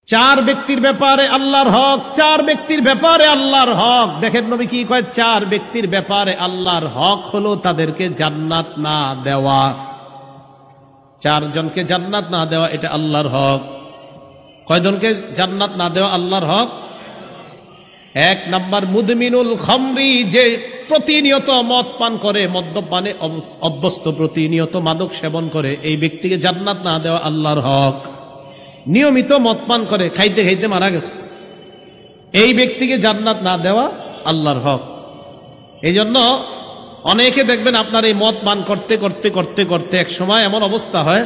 চার ব্যক্তির ব্যাপারে আল্লাহর হক, চার ব্যক্তির ব্যাপারে আল্লাহর হক। দেখেন নবী কি কয়, চার ব্যক্তির ব্যাপারে আল্লাহর হক হলো তাদেরকে জান্নাত না দেওয়া। চারজনকে জান্নাত না দেওয়া এটা আল্লাহর হক। কয়জনকে জান্নাত না দেওয়া আল্লাহর হক? এক নাম্বার মুদমিনুল খামরি, যে প্রতিনিয়ত মদ পান করে, মদ্যপানে অভ্যস্ত, প্রতিনিয়ত মাদক সেবন করে, এই ব্যক্তিকে জান্নাত না দেওয়া আল্লাহর হক। নিয়মিত মদ পান করে, খাইতে খাইতে মারা গেছে, এই ব্যক্তিকে জান্নাত না দেওয়া আল্লাহর হক। এই জন্য অনেকে দেখবেন আপনার এই মদ পান করতে করতে করতে করতে এক সময় এমন অবস্থা হয়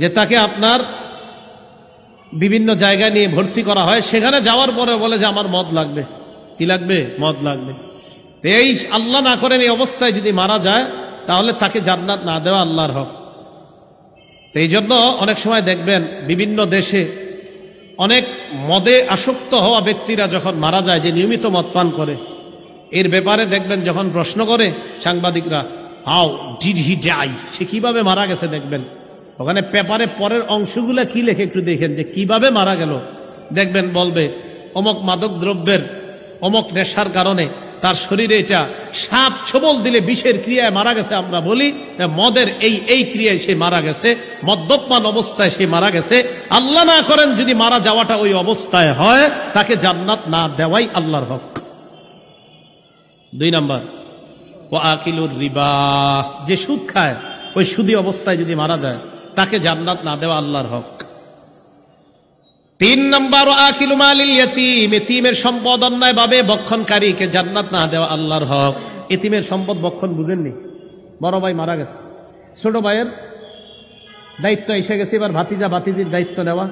যে তাকে আপনার বিভিন্ন জায়গায় নিয়ে ভর্তি করা হয়, সেখানে যাওয়ার পরে বলে যে আমার মদ লাগবে। কি লাগবে? মদ লাগবে। এই আল্লাহ না করেন এই অবস্থায় যদি মারা যায় তাহলে তাকে জান্নাত না দেওয়া আল্লাহর হক। এই জন্য অনেক সময় দেখবেন বিভিন্ন দেশে অনেক মদে আসক্ত হওয়া ব্যক্তিরা যখন মারা যায়, যে নিয়মিত মদ পান করে, এর ব্যাপারে দেখবেন যখন প্রশ্ন করে সাংবাদিকরা, হাউ ডিড হি ডাই, সে কিভাবে মারা গেছে, দেখবেন ওখানে পেপারে পরের অংশগুলো কি লেখে একটু দেখেন যে কিভাবে মারা গেল। দেখবেন বলবে অমক মাদক দ্রব্যের অমক নেশার কারণে তার শরীরে এটা সাপ ছোবল দিলে বিষের ক্রিয়ায় মারা গেছে। আমরা বলি মদের এই ক্রিয়ায় সে মারা গেছে, মদ্যপান অবস্থায় সে মারা গেছে। আল্লাহ না করেন যদি মারা যাওয়াটা ওই অবস্থায় হয়, তাকে জান্নাত না দেওয়াই আল্লাহর হক। দুই নাম্বার ওয়া আকিলুর রিবা, যে সুদ খায় ওই সুদী অবস্থায় যদি মারা যায় তাকে জান্নাত না দেওয়া আল্লাহর হক। তিন নম্বর আকিলু মালিল ইয়াতীম, এতিমের সম্পদ অন্যায়ভাবে ভক্ষণকারীকে জান্নাত না দেওয়া আল্লাহর হক। এতিমের সম্পদ ভক্ষণ বুঝেননি? বড় ভাই মারা গেছে, ছোট ভাইয়ের দায়িত্ব এসে গেছে, এবার ভাতিজা ভাতিজির দায়িত্ব নেওয়া।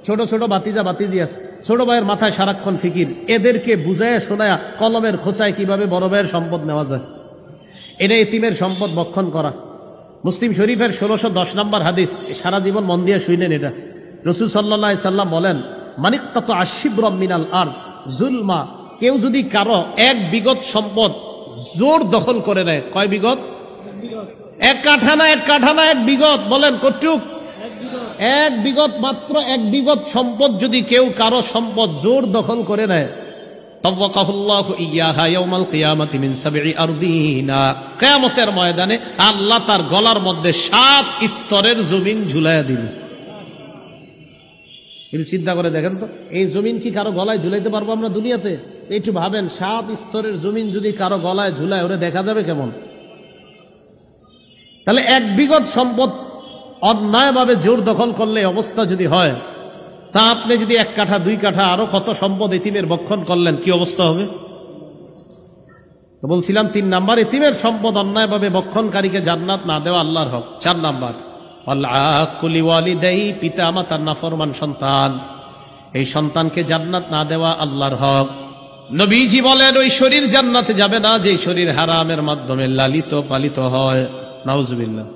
ছোট ছোট ভাতিজা ভাতিজি আছে, ছোট ভাইয়ের মাথায় সারাক্ষণ ফিকির, এদেরকে বুঝায় শোনায়া কলমের খোঁচায় কিভাবে বড় ভাইয়ের সম্পদ নেওয়া যায়। এটা এতিমের সম্পদ ভক্ষণ করা। মুসলিম শরীফের 1610 নম্বর হাদিস, সারা জীবন মন দিয়ে শুনেন এটা। রাসূল সাল্লাল্লাহু আলাইহি সাল্লাম বলেন, মানিক্তাতু আশিবরাম মিনাল আরদ যুলমা, কেউ যদি কারো এক বিগত সম্পদ জোর দখল করে নেয়। কয় বিগত? এক কাঠা না, এক কাঠা না, এক বিগত। বলেন কতটুক? এক কিয়ামতের ময়দানে আল্লাহ তার গলার মধ্যে 7 স্তরের জমিন ঝুলাইয়া দিবে। একটু চিন্তা করে দেখেন তো, এই জমিন কি কারো গলায় ঝুলাইতে পারবো আমরা দুনিয়াতে? একটু ভাবেন, 7 স্তরের জমিন যদি কারো গলায় ঝুলায়, ওরে দেখা যাবে কেমন? তাহলে এক বিগত সম্পদ অন্যায়ভাবে জোর দখল করলে অবস্থা যদি হয়, তা আপনি যদি 1 কাঠা 2 কাঠা আরো কত সম্পদ এতিমের ভক্ষণ করলেন, কি অবস্থা হবে? তো বলছিলাম 3 নাম্বার, এতিমের সম্পদ অন্যায়ভাবে ভক্ষণকারীকে জান্নাত না দেওয়া আল্লাহর হক। 4 নাম্বার আল-আকুলি ওয়ালিদাই, পিতা মাতার নাফরমান সন্তান, এই সন্তানকে জান্নাত না দেওয়া আল্লাহর হক। নবীজি বলেন, ওই শরীর জান্নাতে যাবে না যে শরীর হারামের মাধ্যমে লালিত পালিত হয়। নাউজুবিল্লাহ।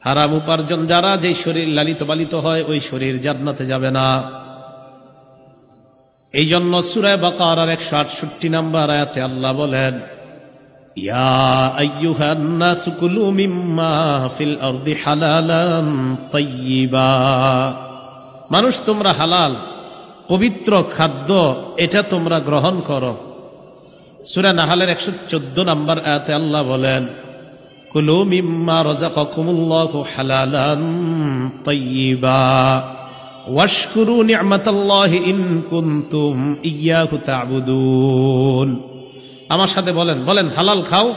হারাম উপার্জন যারা, যে শরীর লালিত পালিত হয়, ওই শরীর জান্নাতে যাবে না। এই জন্য সূরা বাকারার 168 নম্বর আয়াতে আল্লাহ বলেন, ইয়া আইয়ুহান নাস কুলু মিম্মা ফিল আরদি হালালান তাইয়্যিবা, মানুষ তোমরা হালাল পবিত্র খাদ্য এটা তোমরা গ্রহণ করো। সূরা নাহলের 114 নম্বর আয়াতে আল্লাহ বলেন, কুলু মিম্মা রাযাকাকুমুল্লাহু হালালান তাইয়্যিবা ওয়াশকুরু নি'মাতাল্লাহি ইন কুনতুম ইয়্যাহু তা'বুদুন। আমার সাথে বলেন, বলেন হালাল খাও,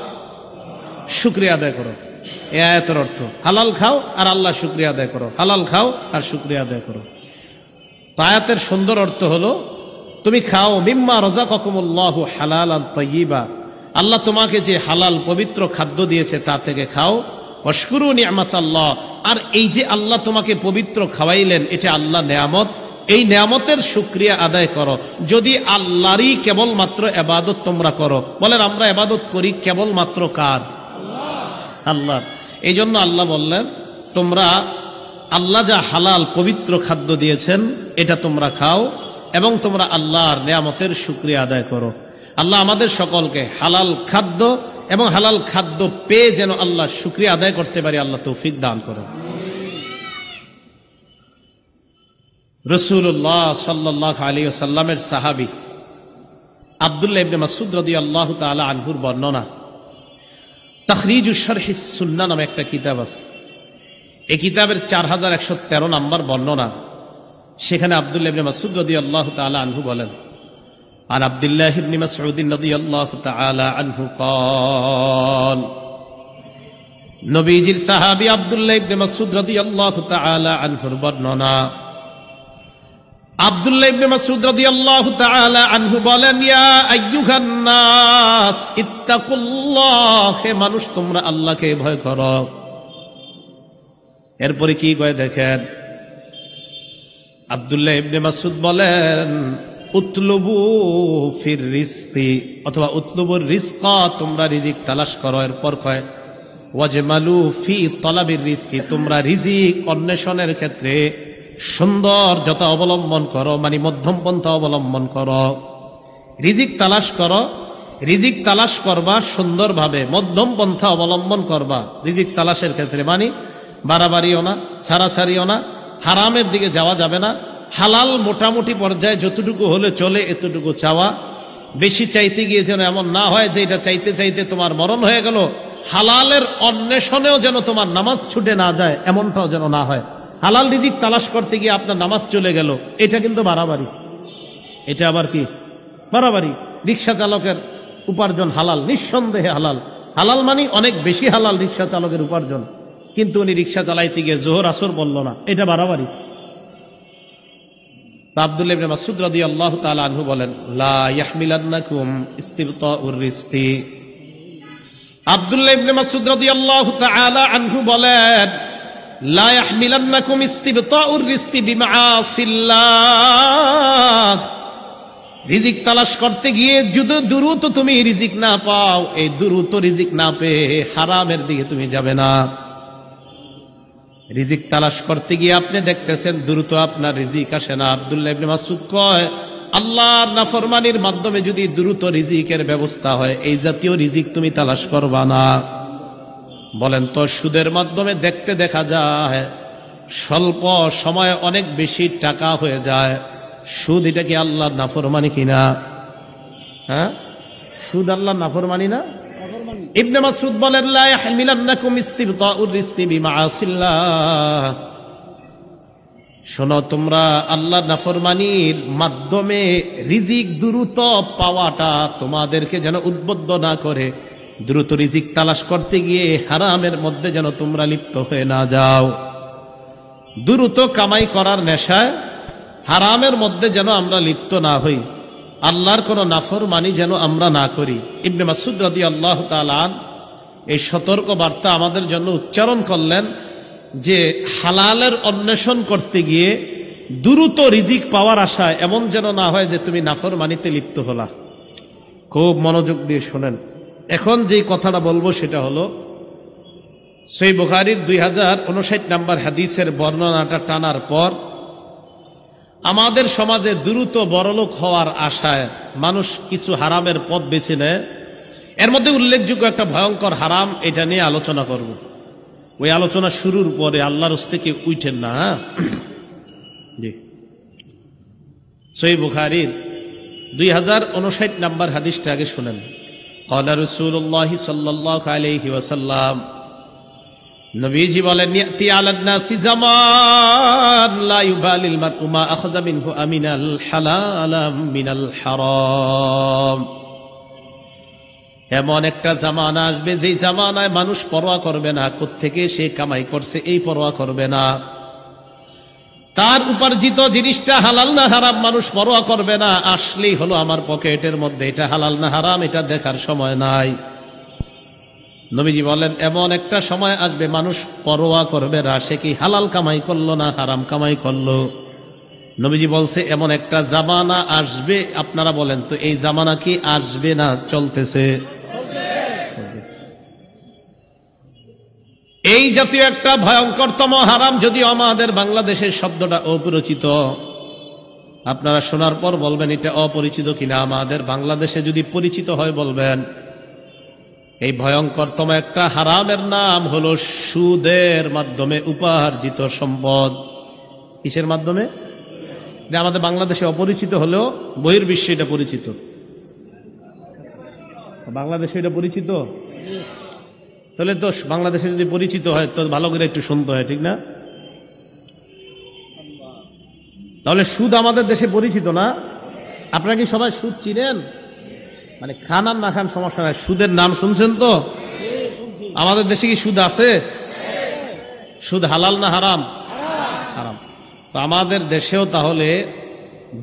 শুকরিয়া আদায় করো। এই আয়াতের অর্থ হালাল খাও আর আল্লাহ শুকরিয়া আদায় করো, হালাল খাও আর শুকরিয়া আদায় করো। তো আয়াতের সুন্দর অর্থ হলো, তুমি খাও মিম্মা রাযাকাকুমুল্লাহু হালালান তাইয়্যিবা, আল্লাহ তোমাকে যে হালাল পবিত্র খাদ্য দিয়েছে তা থেকে খাও। ওয়াশকুরু নি'মাতাল্লাহ, আর এই যে আল্লাহ তোমাকে পবিত্র খাওয়াইলেন, এটা আল্লাহ নেয়ামত, এই নেয়ামতের শুকরিয়া আদায় করো। যদি আল্লাহরই কেবলমাত্র ইবাদত তোমরা করো, বলেন আমরা ইবাদত করি কেবলমাত্র কার? আল্লাহ। এই জন্য আল্লাহ বললেন, তোমরা আল্লাহ যা হালাল পবিত্র খাদ্য দিয়েছেন এটা তোমরা খাও এবং তোমরা আল্লাহর নেয়ামতের শুকরিয়া আদায় করো। আল্লাহ আমাদের সকলকে হালাল খাদ্য এবং হালাল খাদ্য পেয়ে যেন আল্লাহ শুকরিয়া আদায় করতে পারি, আল্লাহ তৌফিক দান করুন। রাসূলুল্লাহ সাল্লাল্লাহু আলাইহি ওয়াসাল্লামের সাহাবী আব্দুল্লাহ ইবনে মাসউদ রাদিয়াল্লাহু তাআলা আনহুর বর্ণনা। তাখরিজুশ শারহিস সুন্নাহ নামে একটা কিতাব আছে। এই কিতাবের 4113 নম্বর বর্ণনা। সেখানে আব্দুল্লাহ ইবনে মাসউদ রাদিয়াল্লাহু তাআলা আনহু বলেন, আন আব্দুল্লাহ ইবনে মাসউদ রাদিয়াল্লাহু তাআলা আনহু قال, নবীজির সাহাবী আব্দুল্লাহ ইবনে মাসউদ রাদিয়াল্লাহু তাআলা আনহুর বর্ণনা। আব্দুল্লাহ ইবনে মাসউদ রাদিয়াল্লাহু তাআলা আনহু বলেন, ইয়া আইয়ুহান নাস ইত্তাকুল্লাহ, হে মানুষ তোমরা আল্লাহকে ভয় করো। এরপরে কি কয় দেখেন, আব্দুল্লাহ ইবনে মাসউদ বলেন, উতলুবু ফির রিজকি, অথবা উতলুবুর রিজকা, তোমরা রিজিক তালাশ করো। এরপর কয় ওয়াজমালু ফি তালাবির রিজকি, তোমরা রিজিক অন্বেষণের ক্ষেত্রে সৌন্দর্যতা অবলম্বন করো, মানে মধ্যম পন্থা অবলম্বন করো। রিজিক তালাশ করো, রিজিক তালাশ করবা সুন্দরভাবে, মধ্যম পন্থা অবলম্বন করবা রিজিক তালাশের ক্ষেত্রে, মানে বাড়াবাড়িও না, ছাড়াছাড়িও না, হারামের দিকে যাওয়া যাবে না। হালাল মোটামুটি পর্যায়ে যতটুকু হলে চলে এতটুকু চাওয়া। বেশি চাইতে গিয়ে যেন এমন না হয় যে এটা চাইতে চাইতে তোমার মরণ হয়ে গেল। হালালের অন্বেষণেও যেন তোমার নামাজ ছুটে না যায়, এমনটাও যেন না হয়। হালাল রিজিক তালাশ করতে গিয়ে আপনার নামাজ চলে গেল, এটা কিন্তু বাড়াবাড়ি। এটা আবার কি বাড়াবাড়ি? রিক্সা চালকের উপার্জন হালাল, নিঃসন্দেহে হালাল। হালাল মানে অনেক বেশি হালাল রিক্সা চালকের উপার্জন, কিন্তু উনি রিক্সা চালাইতে গিয়ে জোহর আসর বলল না, এটা বাড়াবাড়ি। আব্দুল্লাহ ইবনে মাসউদ রাদিয়াল্লাহু তাআলা আনহু বলেন, লা ইয়াহমিলান্নাকুম ইস্তিবতাউর রিজকি। আব্দুল্লাহ ইবনে মাসউদ রাদিয়াল্লাহু তাআলা আনহু বলেন, লা ইয়াহমিলান্নাকুম ইস্তিবতাউর রিজকি বিমাআসিল্লাহ, রিজিক তালাশ করতে গিয়ে যদি দ্রুত তুমি রিজিক না পাও, এই দ্রুত রিজিক না পেয়ে হারামের দিকে তুমি যাবে না। রিজিক তালাশ করতে গিয়ে আপনি দেখতেছেন দ্রুত আপনার রিজিক আসে না। আব্দুল্লাহ ইবনে মাসউদ কয়, আল্লাহর নাফরমানির মাধ্যমে যদি দ্রুত রিজিকের ব্যবস্থা হয়, এই জাতীয় রিজিক তুমি তালাশ করবা না। বলেন তো, সুদের মাধ্যমে দেখতে দেখা যায় স্বল্প সময়ে অনেক বেশি টাকা হয়ে যায়। সুদ এটা কি আল্লাহর নাফরমানি কিনা? হ্যাঁ, সুদ আল্লাহর নাফরমানি না? ইবনে মাসউদ বলেন, লা ইয়াহমিলান্নাকুম ইস্তিবতাউর রিজকি বিমাআসিল্লাহ, শোনো, তোমরা আল্লাহর নাফরমানির মাধ্যমে রিজিক দ্রুত পাওয়াটা তোমাদেরকে যেন উদ্বুদ্ধ না করে, দ্রুত রিজিক তালাশ করতে গিয়ে হারামের মধ্যে যেন তোমরা লিপ্ত হয়ে না যাও। দ্রুত কামাই করার নেশায় হারামের মধ্যে যেন আমরা লিপ্ত না হই, আল্লাহর কোন নাফরমানি যেন আমরা না করি। ইবনে মাসউদ রাদিয়াল্লাহু তাআলা এই সতর্ক বার্তা আমাদের জন্য উচ্চারণ করলেন যে হালালের অন্বেষণ করতে গিয়ে দ্রুত রিজিক পাওয়ার আশায় এমন যেন না হয় যে তুমি নাফরমানিতে লিপ্ত হলা। খুব মনোযোগ দিয়ে শোনেন। এখন যে কথাটা বলবো সেটা হলো, সহিহ বুখারীর 2059 নম্বর হাদিসের বর্ণনাটা টানার পর আমাদের সমাজে দ্রুত বড়লোক হওয়ার আশায় মানুষ কিছু হারামের পথ বেছে নেয়। এর মধ্যে উল্লেখযোগ্য একটা ভয়ঙ্কর হারাম, এটা নিয়ে আলোচনা করব। ওই আলোচনা শুরুর পরে আল্লাহর হস্তে কেউ উঠেন না। জি, সহিহ বুখারীর 2059 নম্বর হাদিসটা আগে শুনেন। ক্বালা রাসূলুল্লাহ সাল্লাল্লাহু আলাইহি ওয়াসাল্লাম, নবীজি বলেন, ইয়াতি আলান নাসি জামান লা ইউবালিল মারউ মা আখাযা মিনহু আমিনাল হালাল মিনাল হারাম। এমন একটা জামানা আসবে যে জামানায় মানুষ পরোয়া করবে না কোত্থেকে সে কামাই করছে, এই পরোয়া করবে না। তার উপার্জিত জিনিসটা হালাল না হারাম মানুষ পরোয়া করবে না। আসলেই হলো আমার পকেটের মধ্যে, এটা হালাল না হারাম এটা দেখার সময় নাই। নবীজি বলেন, এমন একটা সময় আসবে মানুষ পরোয়া করবে না সে কি হালাল কামাই করলো না হারাম কামাই করলো। নবীজি বলছে এমন একটা জামানা আসবে। আপনারা বলেন তো, এই জামানা কি আসবে না চলতেছে? এই জাতীয় একটা ভয়ঙ্করতম হারাম, যদিও আমাদের বাংলাদেশের শব্দটা অপরিচিত, আপনারা শোনার পর বলবেন এটা অপরিচিত কিনা। আমাদের বাংলাদেশে যদি পরিচিত হয় বলবেন। এই ভয়ঙ্করতম একটা হারামের নাম হলো সুদের মাধ্যমে উপার্জিত সম্পদ। কিসের মাধ্যমে? যে আমাদের বাংলাদেশে অপরিচিত হলেও বহির্বিশ্বে এটা পরিচিত। বাংলাদেশে এটা পরিচিত, তাহলে তো বাংলাদেশে যদি পরিচিত হয় তো ভালো করে একটু শুনতে হয়, ঠিক না? তাহলে সুদ আমাদের দেশে পরিচিত না? আপনারা কি সবাই সুদ চিনেন? মানে খান আর না খান সমস্যা নাই, সুদের নাম শুনছেন তো? আমাদের দেশে কি সুদ আছে? সুদ হালাল না হারাম? হারাম। তো আমাদের দেশেও তাহলে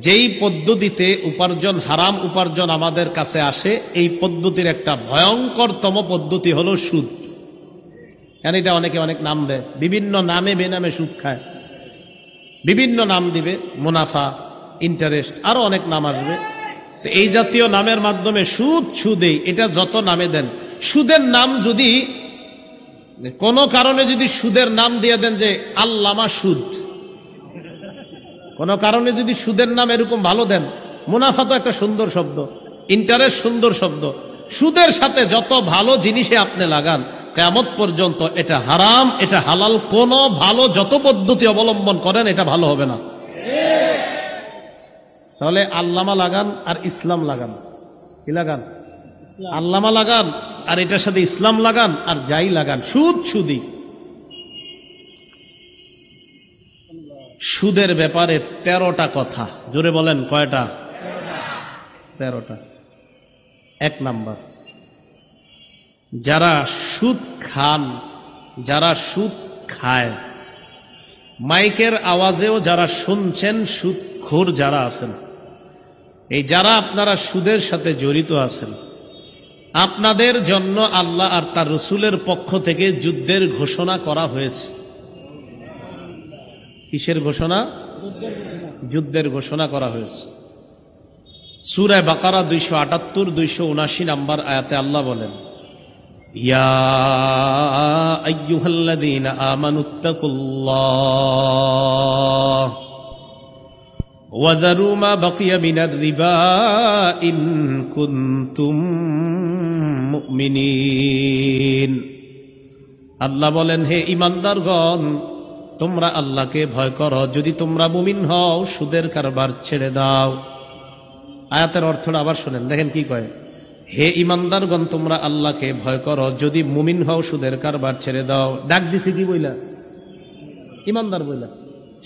যেই পদ্ধতিতে উপার্জন, হারাম উপার্জন আমাদের কাছে আসে, এই পদ্ধতির একটা ভয়ঙ্করতম পদ্ধতি হলো সুদ। কেন এটা অনেকে অনেক নাম দেয়, বিভিন্ন নামে বেনামে সুদ খায়, বিভিন্ন নাম দিবে, মুনাফা, ইন্টারেস্ট, আরো অনেক নাম আসবে। তো এই জাতীয় নামের মাধ্যমে সুদ, সুদেই, এটা যত নামে দেন, সুদের নাম যদি কোন কারণে যদি সুদের নাম দিয়ে দেন যে আল্লামা সুদ, কোন কারণে যদি সুদের নাম এরকম ভালো দেন, মুনাফা তো একটা সুন্দর শব্দ, ইন্টারেস্ট সুন্দর শব্দ, সুদের সাথে যত ভালো জিনিসে আপনি লাগান, কিয়ামত পর্যন্ত এটা হারাম, এটা হালাল, কোন ভালো যত পদ্ধতি অবলম্বন করেন এটা ভালো হবে না। তাহলে আল্লামা লাগান আর ইসলাম লাগান, কি লাগান? আল্লামা লাগান আর এটার সাথে ইসলাম লাগান, আর যাই লাগান সুদ, সুদি। সুদের ব্যাপারে 13টা কথা, জোরে বলেন কয়টা? 13টা। 1 নাম্বার, যারা সুদ খান, যারা সুদ খায়, মাইকের আওয়াজেও যারা শুনছেন, সুদখোর যারা আছেন, এই যারা আপনারা সুদের সাথে জড়িত আছেন, আপনাদের জন্য আল্লাহ আর তার রসুলের পক্ষ থেকে যুদ্ধের ঘোষণা করা হয়েছে। কিসের ঘোষণা? যুদ্ধের ঘোষণা করা হয়েছে। সূরা বাকারা 278, 279 নম্বর আয়াতে আল্লাহ বলেন, ইয়া আইয়ুহাল্লাযীনা আমানুত্তাকুল্লাহ ওয়া যারু মা বাকিয়া মিনার রিবা ইন কুনতুম মুমিনিন। আল্লাহ বলেন, হে ঈমানদারগণ, তোমরা আল্লাহকে ভয় করো, যদি তোমরা মুমিন হও, সুদের কারবার ছেড়ে দাও। আয়াতের অর্থটা আবার শোনেন, দেখেন কি কয়, হে ঈমানদারগণ, তোমরা আল্লাহকে ভয় করো, যদি মুমিন হও, সুদের কারবার ছেড়ে দাও। ডাক দিছে কি বইলা? ঈমানদার বইলা।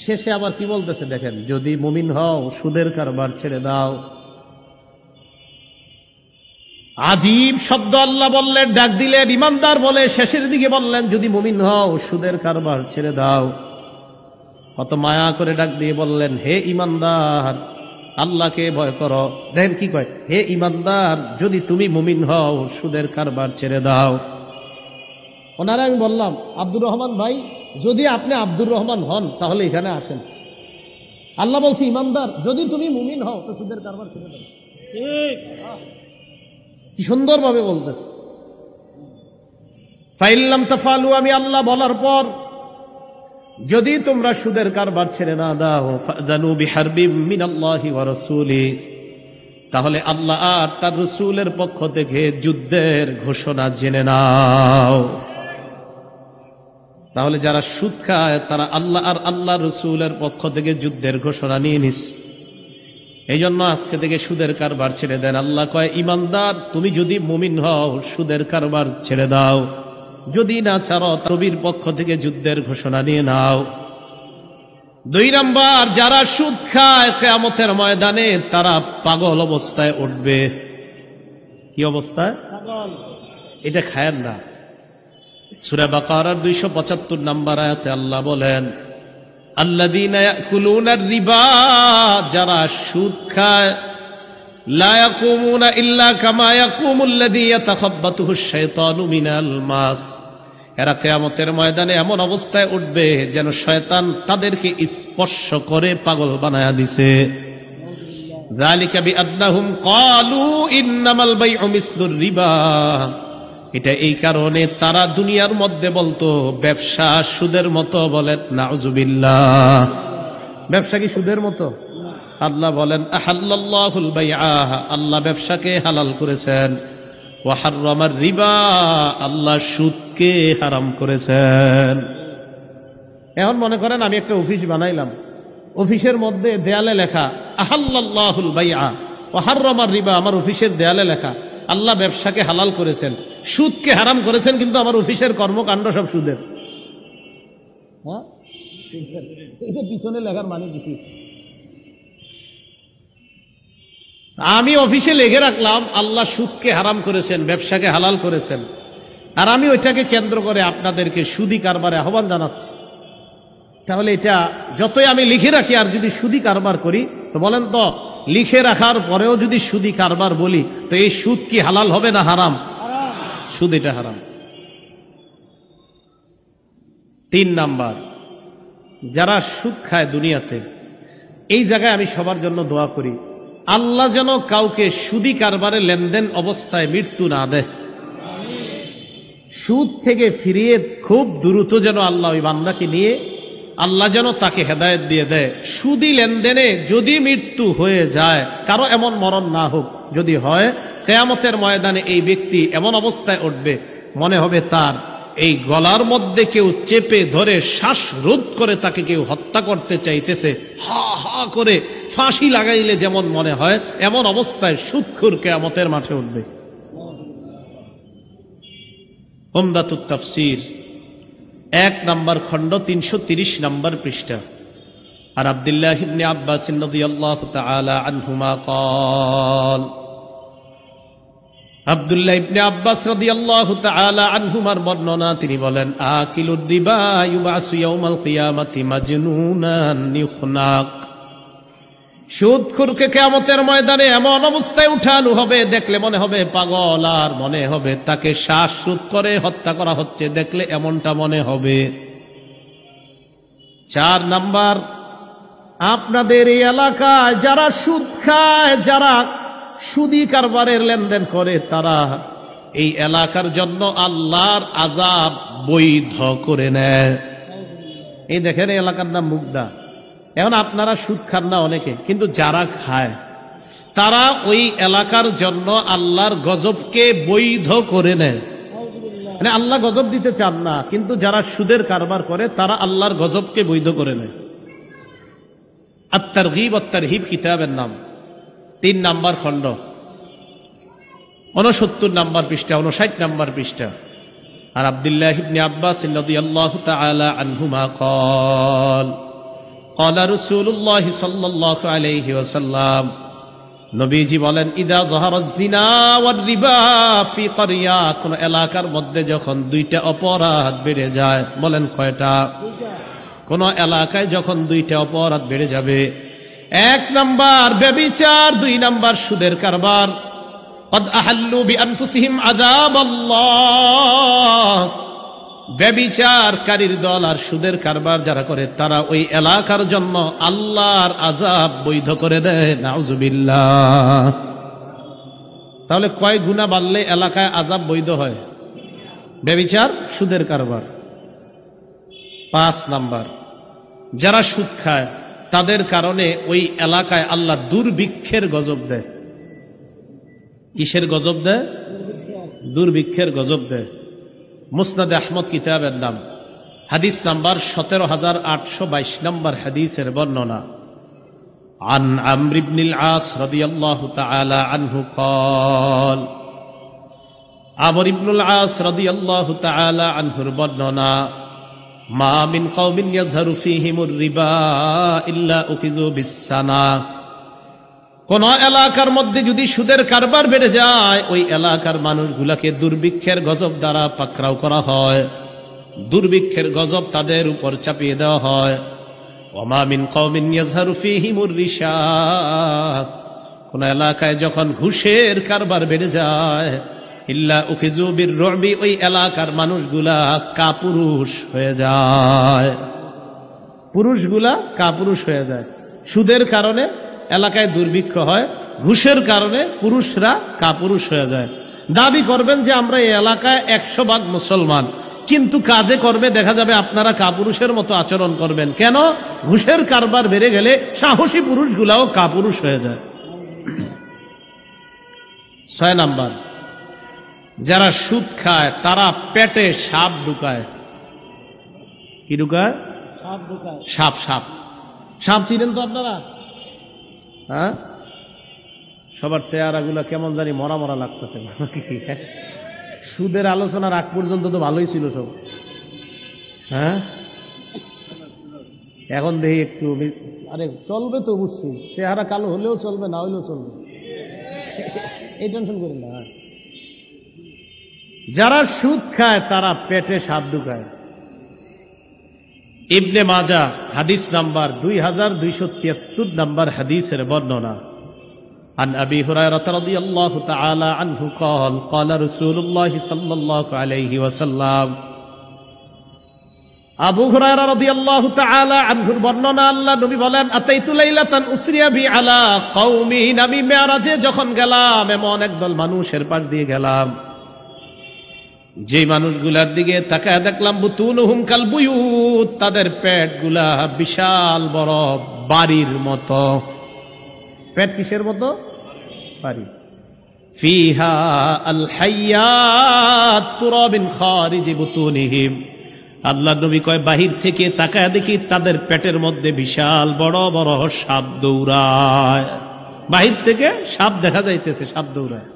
শেষে আবার কি বলতেছে দেখেন, যদি মুমিন হও, সুদের কারবার ছেড়ে দাও। আজীব শব্দ আল্লাহ বললেন, ডাক দিলেন, ঈমানদার বলে শেষের দিকে বললেন যদি মুমিন হও, সুদের কারবার ছেড়ে দাও। কত মায়া করে ডাক দিয়ে বললেন, হে ঈমানদার, আল্লাহকে ভয় করো। দেখেন কি কয়, হে ঈমানদার, যদি তুমি মুমিন হও, সুদের কারবার ছেড়ে দাও। ওনারা আমি বললাম, আব্দুর রহমান ভাই, যদি আপনি আব্দুর রহমান হন তাহলে এখানে আসেন। আল্লাহ বলছে, ঈমানদার, যদি তুমি মুমিন হও তো সুদের কারবার ছেড়ে দাও। ঠিক, কি সুন্দর ভাবে বলতেছে। ফাইল্লাম তাফালু, আমি আল্লাহ বলার পর যদি তোমরা সুদের কারবার ছেড়ে না দাও, ফাজানু বিহারবিম মিনাল্লাহি ওয়া রাসূলিহি, তাহলে আল্লাহ আর তার রাসূলের পক্ষ থেকে যুদ্ধের ঘোষণা জেনে নাও। তাহলে যারা সুদ খায় তারা আল্লাহ আর আল্লাহ রাসূলের পক্ষ থেকে যুদ্ধের ঘোষণা নিয়ে নিস। এই জন্য আজকে থেকে সুদের কারবার ছেড়ে দেন। আল্লাহ কয়, ঈমানদার, তুমি যদি মুমিন হও, সুদের কারবার ছেড়ে দাও, যদি না ছাড়ো, নবীর পক্ষ থেকে যুদ্ধের ঘোষণা নিয়ে নাও। 2 নাম্বার, যারা সুদ খায় কিয়ামতের ময়দানে তারা পাগল অবস্থায় উঠবে। কি অবস্থায়? পাগল। এটা খায়েন না। সূরা বাকারার 275 নম্বর আয়াতে আল্লাহ বলেন, আল্লাযীনা ইয়াকুলুনার রিবা, যারা সুদ খায়, লা ইয়াকুমুনা ইল্লা কামা ইয়াকুমুল্লাযী ইয়াতাখাব্বাতুহুশ শাইতানু মিনাল মাস, এরা কিয়ামতের ময়দানে এমন অবস্থায় উঠবে যেন শয়তান তাদেরকে স্পর্শ করে পাগল বানায়া দিছে। যালিকা বিআন্নাহুম ক্বালু ইন্নামাল বাইউ মিসলুর রিবা, এটা এই কারণে তারা দুনিয়ার মধ্যে বলতো ব্যবসা সুদের মতো। বলেন নাউযুবিল্লাহ। ব্যবসা কি সুদের মতো? আল্লাহ বলেন, আহাল্লাল্লাহুল বাইআ, আল্লাহ ব্যবসাকে হালাল করেছেন, ওয়া হাররামার রিবা, আল্লাহ সুদকে হারাম করেছেন। এখন মনে করেন আমি একটা অফিস বানাইলাম, অফিসের মধ্যে দেয়ালে লেখা আহাল্লাল্লাহুল বাইআ ওয়া হাররামার রিবা, আমার অফিসের দেয়ালে লেখা আল্লাহ ব্যবসাকে হালাল করেছেন, সুদকে হারাম করেছেন, কিন্তু আমার অফিসের কর্মকাণ্ড সব সুদের। হ্যাঁ, এটা পিছনে লেখার মানে কি? আমি অফিসে লিখে রাখলাম আল্লাহ সুদকে হারাম করেছেন, ব্যবসাকে হালাল করেছেন, আর আমি ওইটাকে কেন্দ্র করে আপনাদেরকে সুদি কারবারে আহ্বান জানাচ্ছি। তাহলে এটা যতই আমি লিখে রাখি আর যদি সুদি কারবার করি, তো বলেন তো লিখে রাখার পরেও যদি সুদি কারবার বলি, তো এই সুদ কি হালাল হবে না হারাম? সুদ এটা হারাম। 3 নাম্বার, যারা সুদ খায় দুনিয়াতে, এই জায়গায় আমি সবার জন্য দোয়া করি, আল্লাহ যেন কাউকে সুদি কারবারে লেনদেন অবস্থায় মৃত্যু না দেয়। সুদ থেকে ফিরিয়ে খুব দ্রুত যেন আল্লাহ ওই বান্দাকে নিয়ে আল্লাহ যেন তাকে হেদায়েত দিয়ে দেয়। সুদি লেনদেনে যদি মৃত্যু হয়ে যায়, কারো এমন মরণ না হোক, যদি হয় কিয়ামতের ময়দানে এই ব্যক্তি এমন অবস্থায় উঠবে, মনে হবে তার এই গলার মধ্যে কেউ চেপে ধরে শ্বাসরোধ করে তাকে কেউ হত্যা করতে চাইতেছে, হা হা করে ফাঁসি লাগাইলে যেমন মনে হয়, এমন অবস্থায় সুদখোর কিয়ামতের মাঠে উঠবে। উমদাতুত তাফসীর 1 নম্বর খণ্ড 330 নম্বর পৃষ্ঠা। আর আব্দুল্লাহ ইবনে আব্বাস রাদিয়াল্লাহু তাআলা আনহুমা قال, আব্দুল্লাহ ইবনে আব্বাস রাদিয়াল্লাহু তাআলা আনহুমার বর্ণনা, তিনি বলেন, আকিলুর রিবা ইউবাসু ইয়াউমাল কিয়ামাতি মাজনুনান ইখনাক। সুদখোরকে কিয়ামতের ময়দানে এমন অবস্থায় উঠানো হবে, দেখলে মনে হবে পাগল, আর মনে হবে তাকে শ্বাসরোধ করে হত্যা করা হচ্ছে, দেখলে এমনটা মনে হবে। 4 নাম্বার, আপনাদের এই এলাকায় যারা সুদ খায়, যারা সুদি কারবারের লেনদেন করে, তারা এই এলাকার জন্য আল্লাহর আযাব বৈধ করে নেয়। এই দেখেন, এই এলাকার নাম মুগদা। এখন আপনারা সুদ খান না অনেকে, কিন্তু যারা খায় তারা ওই এলাকার জন্য আল্লাহর গজবকে বৈধ করে নেয়। মানে আল্লাহ গজব দিতে চান না, কিন্তু যারা সুদের কারবার করে তারা আল্লাহর গজবকে বৈধ করে নেয়। আত-তারগীব ওয়াত-তারহীব কিতাবের নাম, 3 নম্বর খণ্ড, 69 নম্বর পৃষ্ঠা, 59 নম্বর পৃষ্ঠা। আর আব্দুল্লাহ ইবনে আব্বাস রাদিয়াল্লাহু তাআলা আনহুমা قال, قال رسول الله صلى الله عليه وسلم, নবীজি বলেন, ইদা যাহারাজ জিনা ওয়ার রিবা ফি ক্বরিয়া, কোন এলাকার মধ্যে যখন 2টা অপরাধ বেড়ে যায়, বলেন কয়টা? কোন এলাকায় যখন 2টা অপরাধ বেড়ে যাবে, 1 নাম্বার ব্যভিচার, 2 নাম্বার সুদের কারবার, قد احلوا بانفسهم عذاب الله, ব্যভিচারকারীর দল আর সুদের কারবার যারা করে, তারা ওই এলাকার জন্য আল্লাহর আযাব বৈধ করে দেয়। নাউযুবিল্লাহ। তাহলে কয় গুনাহ বাড়লে এলাকায় আযাব বৈধ হয়? ব্যভিচার, সুদের কারবার। 5 নাম্বার, যারা সুদ খায় তাদের কারণে ওই এলাকায় আল্লাহ দুর্ভিক্ষের গজব দেয়। কিসের গজব দেয়? দুর্ভিক্ষের গজব দেয়। মুসনাদে আহমদ কিতাবের নাম, হাদিস নাম্বার 17822 নম্বর হাদিসের বর্ণনা। আন আমর ইবনুল আস রাদিয়াল্লাহু তাআলা আনহু قال, আমর ইবনুল আস রাদিয়াল্লাহু তাআলা আনহুর বর্ণনা, মা মিন কওমিন ইয়াযহারু ফীহিমুর রিবা ইল্লা উখিযু বিস-সানা, কোন এলাকার মধ্যে যদি সুদের কারবার বেড়ে যায়, ওই এলাকার মানুষগুলাকে দুর্ভিক্ষের গজব দ্বারা পাকড়াও করা হয়, দুর্ভিক্ষের গজব তাদের উপর চাপিয়ে দেওয়া হয়। ওমা মিন কওমিন ইয়াযহারু ফীহিমুর রিশা, কোন এলাকায় যখন ঘুষের কারবার বেড়ে যায়, ইল্লা উখিযু বির-রু'বি, ওই এলাকার মানুষগুলা কাপুরুষ হয়ে যায়, পুরুষগুলা কাপুরুষ হয়ে যায়। সুদের কারণে এলাকায় দুর্ভিক্ষ হয়, ঘুষের কারণে পুরুষরা কাপুরুষ হয়ে যায়। দাবি করবেন যে আমরা এই এলাকায় 100% মুসলমান, কিন্তু কাজে করবে দেখা যাবে আপনারা কাপুরুষের মতো আচরণ করবেন। কেন? ঘুষের কারবার বেড়ে গেলে সাহসী পুরুষগুলাও কাপুরুষ হয়ে যায়। 6 নাম্বার, যারা সুদ খায় তারা পেটে সাপ ঢুকায়। কি ঢুকায়? সাপ ঢুকায়। সাপ সাপ সাপ চিনেন তো আপনারা? হ্যাঁ, সবার চেহারা গুলা কেমন জানি মরা মরা লাগতেছে। সুদের আলোচনার আগ পর্যন্ত তো ভালোই ছিল সব। হ্যাঁ, এখন দেখি একটু, আরে চলবে তো অবশ্যই, চেহারা কালো হলেও চলবে, না হলেও চলবে, এই টেনশন করেন না। যারা সুদ খায় তারা পেটে সাপ ঢুকায়। ইবনে মাজা হাদিস নাম্বার 2273 নাম্বার হাদিসের বর্ণনা। عن أبي هريرة رضي الله تعالى عنه قال قال رسول الله صلى الله عليه وسلم আবু হুরায়রা রাদিয়াল্লাহু তাআলা আনহুর বর্ণনা, আল্লাহ নবী বলেন, আতাইতু লাইলাতান উসরিয়া বি আলা কওমিন, আমি মেরাজে যখন গেলাম এমন একদল মানুষের পাশ দিয়ে গেলাম, যে মানুষগুলার দিকে তাকায় দেখলাম বুতুনুহুম কাল বুয়ুত, তাদের পেটগুলা বিশাল বড় বাড়ির মতো। পেট কিসের মতো? বাড়ি। ফিহা আল হাইয়াত তুরাবিন খারিজি বুতুনিহিম, আল্লাহ নবী কয় বাহির থেকে তাকায় দেখি তাদের পেটের মধ্যে বিশাল বড় বড় সাপ দৌড়ায়। বাহির থেকে সাপ দেখা যাইতেছে, সাপ দৌড়ায়।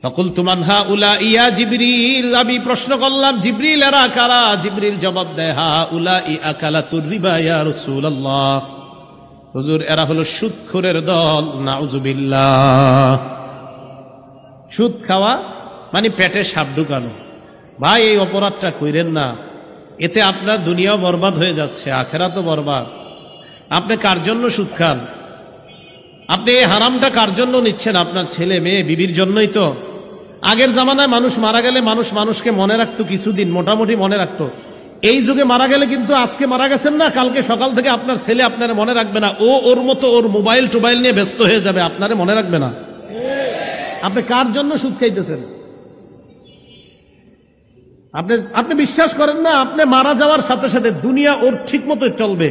ফাকুলতু মান হাউলাই ইয়া জিবরিল, আমি প্রশ্ন করলাম জিবরিল এরা কারা? জিবরিল জবাব দেয়, হাউলাই আকালাতুর রিবা ইয়া রাসূলুল্লাহ, হুজুর এরা হলো সুদখোরের দল, নাউযুবিল্লাহ। সুদ খাওয়া মানে পেটে সাপ ঢুকানো। ভাই এই অপরাধটা কইরেন না, এতে আপনার দুনিয়াও বরবাদ হয়ে যাচ্ছে, আখিরাতও বরবাদ। আপনি কার জন্য সুদ খান? আপনি এই হারামটা কার জন্য নিচ্ছেন? আপনার ছেলে মেয়ে বিবির জন্যই তো। আগের জামানায় মানুষ মারা গেলে মানুষ মানুষকে মনে রাখতো, কিছুদিন মোটামুটি মনে রাখতো। এই যুগে মারা গেলে কিন্তু আজকে মারা গেছেন না, কালকে সকাল থেকে আপনার ছেলে আপনার মনে রাখবে না, ওর মতো ওর মোবাইল টোবাইল নিয়ে ব্যস্ত হয়ে যাবে, আপনারে মনে রাখবে না। আপনি কার জন্য সুদ খাইতেছেন? আপনি বিশ্বাস করেন না, আপনি মারা যাওয়ার সাথে সাথে দুনিয়া ওর ঠিক মতো চলবে,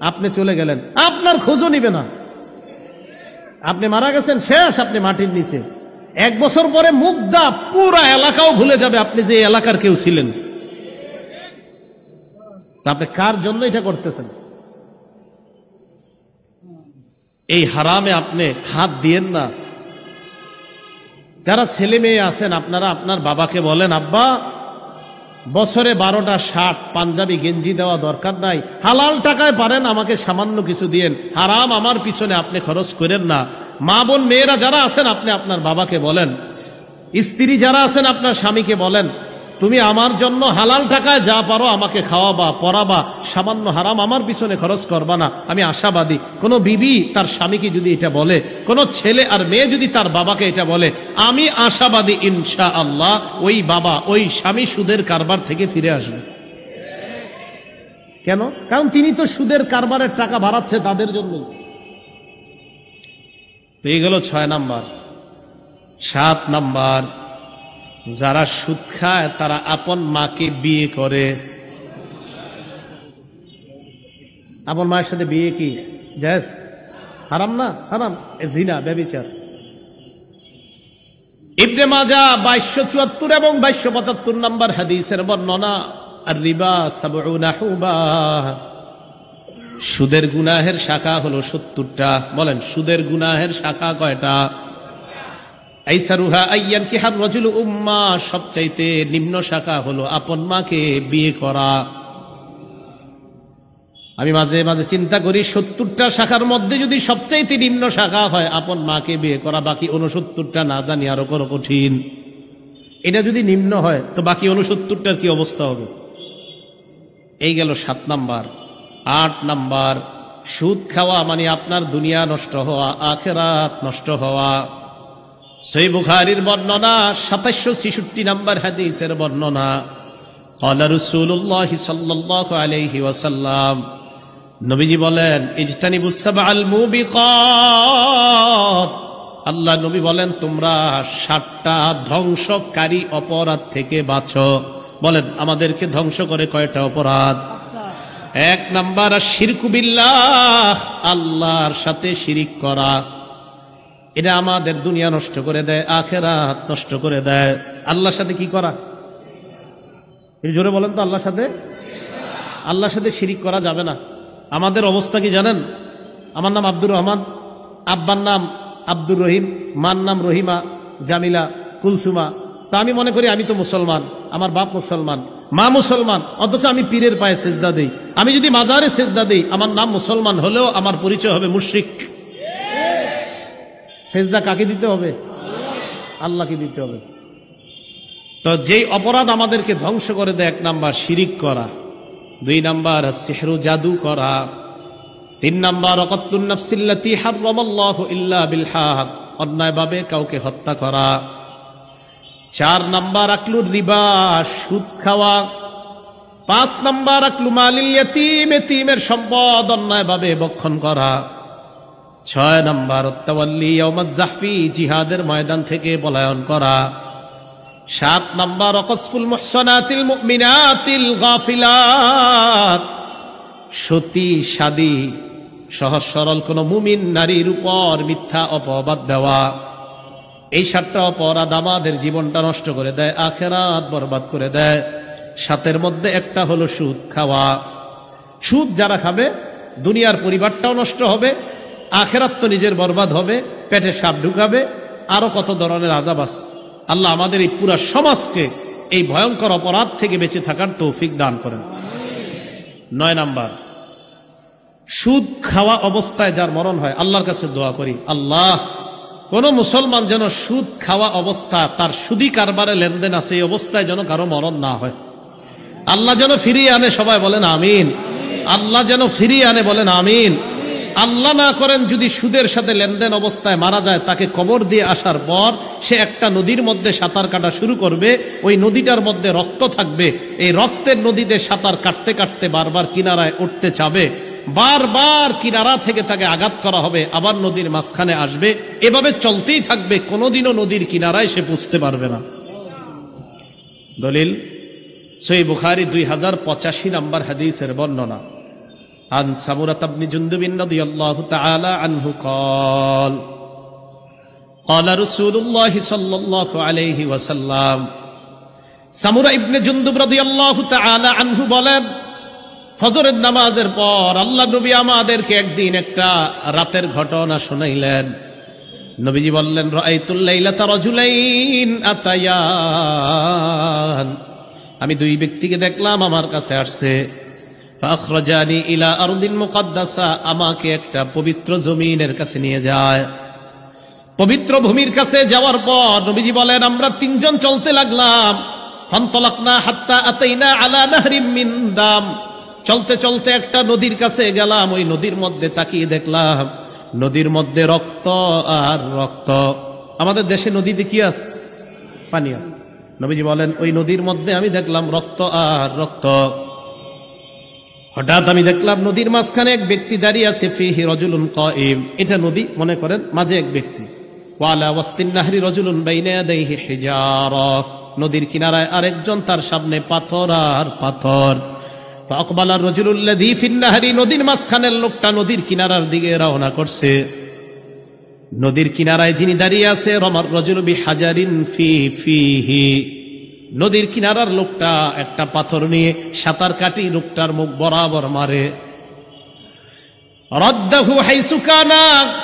আপনি চলে গেলেন, আপনার খোঁজও নিবে না। আপনি মারা গেছেন, শেষ, আপনি মাটির নিচে। 1 বছর পরে মুগ্ধা পুরা এলাকাও ভুলে যাবে আপনি যে এলাকার কেউ ছিলেন। তা আপনি কার জন্য এটা করতেছেন? এই হারামে আপনি হাত দিয়েন না। যারা ছেলে মেয়ে আছেন আপনারা আপনার বাবাকে বলেন, আব্বা বছরে 12টা শার্ট পাঞ্জাবি গেঞ্জি দেওয়া দরকার নাই, হালাল টাকায় পারেন আমাকে সামান্য কিছু দিয়েন, হারাম আমার পিছনে আপনি খরচ করেন না। মা বোন মেয়েরা যারা আছেন আপনি আপনার বাবাকে বলেন, স্ত্রী যারা আছেন আপনার স্বামীকে বলেন, তুমি আমার জন্য হালাল টাকায় যা পারো আমাকে খাওয়াবা, পরাবা, সামান্য হারাম আমার পিছনে খরচ করবা না। আমি আশাবাদী কোন বিবি তার স্বামীকে যদি এটা বলে, কোন ছেলে আর মেয়ে যদি তার বাবাকে এটা বলে, আমি আশাবাদী ইনশাআল্লাহ ওই বাবা ওই স্বামী সুদের কারবার থেকে ফিরে আসবে। কেন? কারণ তিনি তো সুদের কারবারের টাকা বাড়াচ্ছে তাদের জন্য। তো এই গেল 6 নাম্বার। 7 নাম্বার, যারা সুদ খায় তারা আপন মাকে বিয়ে করে। আপন মায়ের সাথে বিয়ে কি জায়েজ? হারাম না? হারাম, জিনা, ব্যভিচার। ইবনে মাজাহ 2274 এবং 2275 নম্বর হাদিসের বর্ণনা, আর রিবা 70 হুবা, সুদের গুনাহের শাখা হলো 70টা। বলেন সুদের গুনাহের শাখা কয়টা? আইসারুহা আইয়ান কিহার রাজুলু উম্মা, সবচাইতে নিম্ন শাখা হলো আপন মাকে বিয়ে করা। আমি মাঝে মাঝে চিন্তা করি 70টা শাখার মধ্যে যদি সবচাইতে নিম্ন শাখা হয় আপন মাকে বিয়ে করা, বাকি 69টা না জানি আরো কোনো কঠিন। এটা যদি নিম্ন হয় তো বাকি 69টার কি অবস্থা হবে? এই গেল 7 নাম্বার। 8 নাম্বার, সুদ খাওয়া মানে আপনার দুনিয়া নষ্ট হওয়া, আখিরাত নষ্ট হওয়া। সহিহ বুখারীর বর্ণনা 2766 নম্বর হাদিসের বর্ণনা, ক্বালা রাসূলুল্লাহ সাল্লাল্লাহু আলাইহি ওয়াসাল্লাম, নবীজি বলেন, ইজতানিবুস সাবআল মুবিকাত, আল্লাহ নবী বলেন তোমরা 7টা ধ্বংসকারী অপরাধ থেকে বাঁচো। বলেন আমাদেরকে ধ্বংস করে কয়টা অপরাধ? 1 নাম্বার শিরকু বিল্লাহ, আল্লাহর সাথে শিরিক করা। এটা আমাদের দুনিয়া নষ্ট করে দেয়, আখিরাত নষ্ট করে দেয়। আল্লাহর সাথে কি করা? জোরে বলেন তো, আল্লাহর সাথে শিরিক করা যাবে না। আমাদের অবস্থা কি জানেন? আমার নাম আব্দুর রহমান, আব্বার নাম আব্দুর রহিম, মার নাম রহিমা, জামিলা, কুলসুমা। তা আমি মনে করি আমি তো মুসলমান, আমার বাপ মুসলমান, মা মুসলমান, অথচ আমি পীরের পায়ে সেজদা দেই। আমি যদি মাজারে সেজদা দেই, আমার নাম মুসলমান হলেও আমার পরিচয় হবে মুশরিক। সেজদা কাকে দিতে হবে? আল্লাহকে দিতে হবে। তো যেই অপরাধ আমাদেরকে ধ্বংস করে দেয়, 1 নাম্বার শিরিক করা, 2 নাম্বার সিহরু জাদু করা, 3 নাম্বার ওয়াকাতুন নাফসিল্লাতী হারামাল্লাহু ইল্লা বিল হক, অন্যায়ভাবে কাউকে হত্যা করা, 4 নাম্বার আকলুর রিবা, সুদ খাওয়া, 5 নাম্বার আকলু মালিল ইয়াতীম, এতিমের সম্পদ অন্যায়ভাবে ভক্ষণ করা, 6 নাম্বার তাওয়াল্লি ইয়াউমাজ যাহফি, জিহাদের ময়দান থেকে পলায়ন করা, 7 নাম্বার ওয়াকসফুল মুহসানাতিল মুমিনাতিল গাফিলাত, সতী সাদী সহজ সরল কোন মুমিন নারীর উপর মিথ্যা অপবাদ দেওয়া। এই 7টা অপরাধ আমাদের জীবনটা নষ্ট করে দেয়, আখিরাত বরবাদ করে দেয়। 7-এর মধ্যে একটা হলো সুদ খাওয়া। সুদ যারা খাবে, দুনিয়ার পরিবারটাও নষ্ট হবে, আখিরাত তো নিজের বরবাদ হবে, পেটে সাপ ঢুকাবে, আরো কত ধরনের আযাব আছে। আল্লাহ আমাদের এই পুরা সমাজকে এই ভয়ঙ্কর অপরাধ থেকে বেঁচে থাকার তৌফিক দান করেন। 9 নাম্বার, সুদ খাওয়া অবস্থায় যার মরণ হয়, আল্লাহর কাছে দোয়া করি, আল্লাহ কোন মুসলমান যেন সুদ খাওয়া অবস্থা, তার সুদী কারবারে লেনদেন আছে, এই অবস্থায় যেন কারো মরণ না হয়। আল্লাহ যেন ফিরিয়ে আনে, সবাই বলেন আমিন। আল্লাহ যেন ফিরিয়ে আনে, বলেন আমিন। আল্লাহ না করেন যদি সুদের সাথে লেনদেন অবস্থায় মারা যায়, তাকে কবর দিয়ে আসার পর সে একটা নদীর মধ্যে সাঁতার কাটা শুরু করবে, ওই নদীটার মধ্যে রক্ত থাকবে, এই রক্তের নদীতে সাঁতার কাটতে কাটতে বারবার কিনারায় উঠতে চাবে, বারবার কিনারা থেকে তাকে আঘাত করা হবে, আবার নদীর মাঝখানে আসবে, এভাবে চলতেই থাকবে, কোনোদিনও নদীর কিনারায় সে বুঝতে পারবে না। দলিল সহিহ বুখারী 2085 নম্বর হাদিসের বর্ণনা। عن سمرة بن جندب رضي الله تعالى عنه قال قال رسول الله صلى الله عليه وسلم, সামুরা ইবনে জুনদুব রাদিয়াল্লাহু তাআলা আনহু বলেন, ফজরের নামাজের পর আল্লাহ নবী আমাদেরকে একদিন একটা রাতের ঘটনা শোনাইলেন। নবীজি বললেন, রাআইতুল লাইলাতা রাজুলাইন আতায়ান, আমি 2 ব্যক্তিকে দেখলাম আমার কাছে আসছে। ফাখরাজানি ইলা আরদিন মুকদ্দাসা, আমাকে একটা পবিত্র জমিনের কাছে নিয়ে যায়। পবিত্র ভূমির কাছে যাওয়ার পর নবীজি বলেন, আমরা 3 জন চলতে লাগলাম। ফানতালাকনা হাত্তা আতাইনা আলা নাহরিম মিন দাম, চলতে চলতে একটা নদীর কাছে গেলাম, ওই নদীর মধ্যে তাকিয়ে দেখলাম নদীর মধ্যে রক্ত আর রক্ত। আমাদের দেশে নদীতে কি আছে? পানি আছে। নবীজি বলেন, ওই নদীর মধ্যে আমি দেখলাম রক্ত আর রক্ত। হঠাৎ আমি দেখলাম নদীর মাঝখানে এক ব্যক্তি দাঁড়িয়ে আছে, ফিহি রাজুলুন কাইম, এটা নদী মনে করেন, মাঝে এক ব্যক্তি। ওয়ালা ওয়াসতিন নাহরি রাজুলুন বাইনা ইয়াদাইহি হিজারা, নদীর কিনারায় আরেকজন, তার সামনে পাথর আর পাথর। ফাআকবালা রাজুলুল লাযী ফিন নাহরি, নদীর মাঝখানের লোকটা নদীর কিনারার দিকে রওনা করছে। নদীর কিনারায় যিনি দাঁড়িয়ে আছে, রমার রাজুলু বিহাজারিন ফিহি, নদীর কিনারার লোকটা একটা পাথর নিয়ে সাঁতার কাটি লোকটার মুখ বরাবর মারে। রদ্দাহু হাইসু কানা,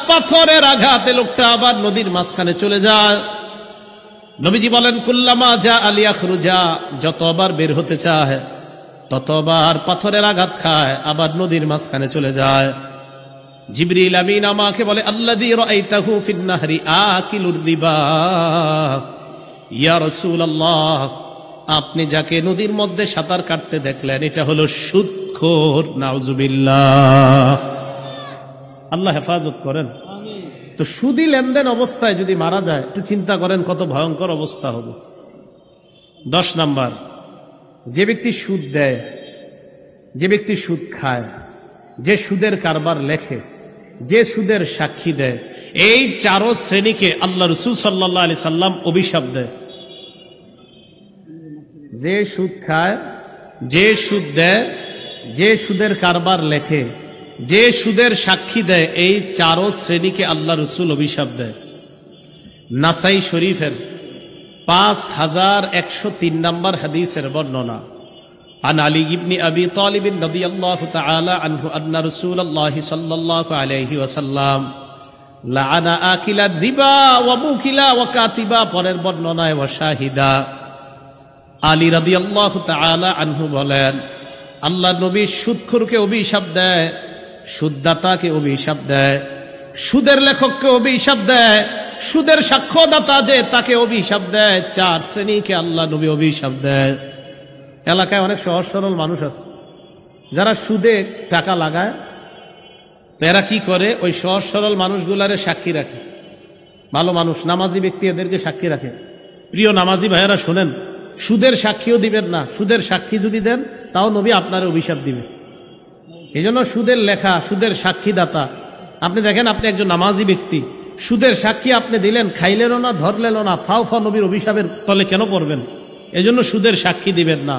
পাথরের আঘাতে লোকটা আবার নদীর মাঝখানে চলে যায়। নবীজি বলেন, কুল্লামা যা আলিয়াখরুজা, যতবার বের হতে চায় ততবার পাথরের আঘাত খায়, আবার নদীর মাঝখানে চলে যায়। জিবরিল আমিন আমাকে বলে, আল্লাযী রাআইতাহু ফিন নাহরি আকিলুর রিবা, ইয়া রাসূলুল্লাহ, আপনি যাকে নদীর মধ্যে সাঁতার কাটতে দেখলেন এটা হলো সুদখোর। নাউজুবিল্লাহ, আল্লাহ হেফাজত করেন। তো সুদী লেনদেন অবস্থায় যদি মারা যায়, একটু চিন্তা করেন কত ভয়ঙ্কর অবস্থা হবে। 10 নাম্বার, যে ব্যক্তি সুদ দেয়, যে ব্যক্তি সুদ খায়, যে সুদের কারবার লেখে, যে সুদের সাক্ষী দেয়, এই 4 শ্রেণীকে আল্লাহ রাসূল সাল্লাল্লাহু আলাইহি সাল্লাম অভিশাপ দেয়। যে সুদ খায়, যে সুদ দেয়, যে সুদের কারবার লেখে, যে সুদের সাক্ষী দেয়, এই 4 শ্রেণীকে আল্লাহ রাসূল অভিশাপ দেয়। নাসাই শরীফের 5103 নম্বর হাদিসের বর্ণনা। عن علي بن أبي طالب رضي الله تعالى عنه أن رسول الله صلى الله عليه وسلم لعن آكل الربا وموكلا وكاتبا পরের বর্ণনায় ওয়াশাহিদা। আলী রাদিয়াল্লাহু তাআলা আনহু বলেন, আল্লাহ নবী সুদখোরকে অভিশাপ দেয়, সুদদাতাকে অভিশাপ দেয়, সুদের লেখককে অভিশাপ দেয়, সুদের সাক্ষ্যদাতা যে তাকে অভিশাপ দেয়। 4 শ্রেণীকে আল্লাহ নবী অভিশাপ দেয়। এলাকায় অনেক সহজ সরল মানুষ আছে যারা সুদে টাকা লাগায়, তো এরা কি করে, ওই সহজ সরল মানুষগুলারে সাক্ষী রাখে। ভালো মানুষ, নামাজি ব্যক্তি এদেরকে সাক্ষী রাখে। প্রিয় নামাজি ভাইয়েরা শোনেন, সুদের সাক্ষীও দিবেন না। সুদের সাক্ষী যদি দেন তাও নবী আপনার অভিশাপ দিবে। এই জন্য সুদের লেখা, সুদের সাক্ষীদাতা, আপনি দেখেন আপনি একজন নামাজি ব্যক্তি, সুদের সাক্ষী আপনি দিলেন, খাইলেনও না, ধরলেনও না, ফাও ফাও নবীর অভিশাপের তলে কেন পড়বেন? এই জন্য সুদের সাক্ষী দিবেন না,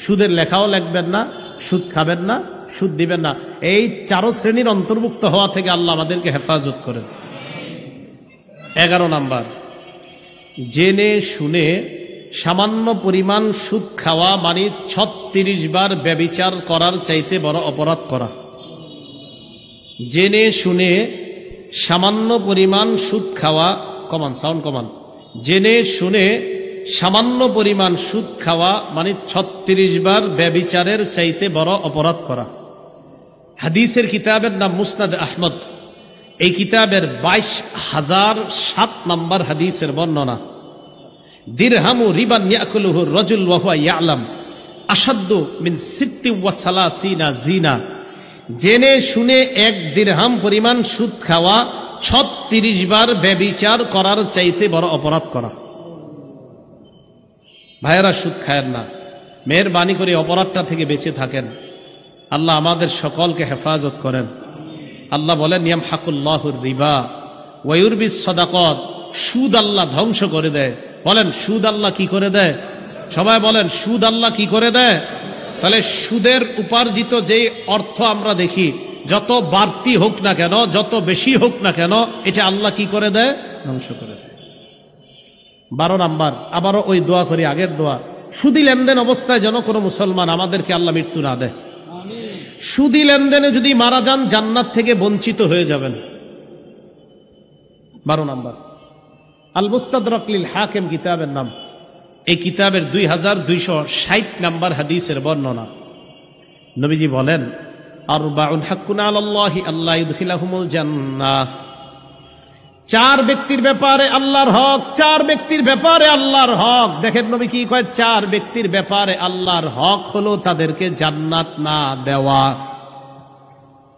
সুদের লেখাও লিখবেন না, সুদ খাবেন না, সুদ দিবেন না। এই 4 শ্রেণীর অন্তর্ভুক্ত হওয়া থেকে আল্লাহ আমাদেরকে হেফাজত করেন। 11 নাম্বার, জেনে শুনে সামান্য পরিমাণ সুদ খাওয়া মানে 36 বার ব্যভিচার করার চাইতে বড় অপরাধ করা। জেনে শুনে সামান্য পরিমাণ সুদ খাওয়া, কমান সাউন্ড কমান, জেনে শুনে সামান্য পরিমাণ সুদ খাওয়া মানে 36 বার ব্যভিচারের চাইতে বড় অপরাধ করা। হাদিসের কিতাবের নাম মুসনাদ আহমদ। এই কিতাবের 22,007 নম্বর হাদিসের বর্ণনা। দিরহামু রিবান ইয়াকুলুহু রাজুল ওয়া হুয়া ইয়ালাম আশাদ্দু মিন 36 জিনা। জেনে শুনে 1 দিরহাম পরিমাণ সুদ খাওয়া 36 বার ব্যভিচার করার চাইতে বড় অপরাধ করা। ভাইয়েরা, সুদ খায়েন না, মেহেরবানি করে অপরাধটা থেকে বেঁচে থাকেন। আল্লাহ আমাদের সকলকে হেফাজত করেন। আল্লাহ বলেন, ইয়ামহাকুল্লাহুর রিবা ওয়া ইউরবিস সাদাকাত। সুদ আল্লাহ ধ্বংস করে দেয়। বলেন, সুদ আল্লাহ কি করে দেয়? সবাই বলেন, সুদ আল্লাহ কি করে দেয়? তাহলে সুদের উপার্জিত যে অর্থ আমরা দেখি, যত বাড়তি হোক না কেন, যত বেশি হোক না কেন, এটা আল্লাহ কি করে দেয়? ধ্বংস করে দেয়। 12 নাম্বার, আবারও ওই দোয়া করি, আগের দোয়া, সুদি লেনদেন অবস্থায় যেন কোনো মুসলমান আমাদেরকে আল্লাহ মৃত্যু না দেয়। সুদি লেনদেনে যদি মারা যান, জান্নাত থেকে বঞ্চিত হয়ে যাবেন। 12 নাম্বার, আল মুস্তাদরাক লিল হাকিম কিতাবের নাম। এই কিতাবের 2260 নাম্বার হাদিসের বর্ণনা। নবীজি বলেন, আরবাউন হাক্কুন আলাল্লাহি আল্লাহ ইউদখিলাহুমুল জান্নাহ। 4 ব্যক্তির ব্যাপারে আল্লাহর হক, 4 ব্যক্তির ব্যাপারে আল্লাহর হক। দেখেন নবী কি কয়, 4 ব্যক্তির ব্যাপারে আল্লাহর হক হলো তাদেরকে জান্নাত না দেওয়া।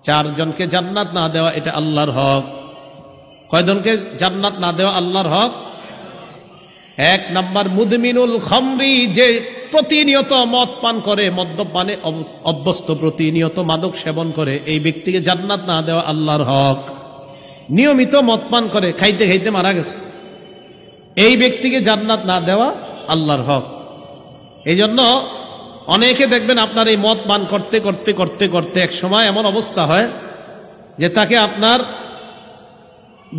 4 জনকে জান্নাত না দেওয়া, এটা আল্লাহর হক। কয়জনকে জান্নাত না দেওয়া আল্লাহর হক? 1 নাম্বার, মুদমিনুল খামরি, যে প্রতিনিয়ত মদ পান করে, মদ্যপানে অভ্যস্ত, প্রতিনিয়ত মাদক সেবন করে, এই ব্যক্তিকে জান্নাত না দেওয়া আল্লাহর হক। নিয়মিত মদ পান করে, খাইতে খাইতে মারা গেছে, এই ব্যক্তিকে জান্নাত না দেওয়া আল্লাহর হক। এই জন্য অনেকে দেখবেন আপনার এই মদ পান করতে করতে করতে করতে এক সময় এমন অবস্থা হয় যে তাকে আপনার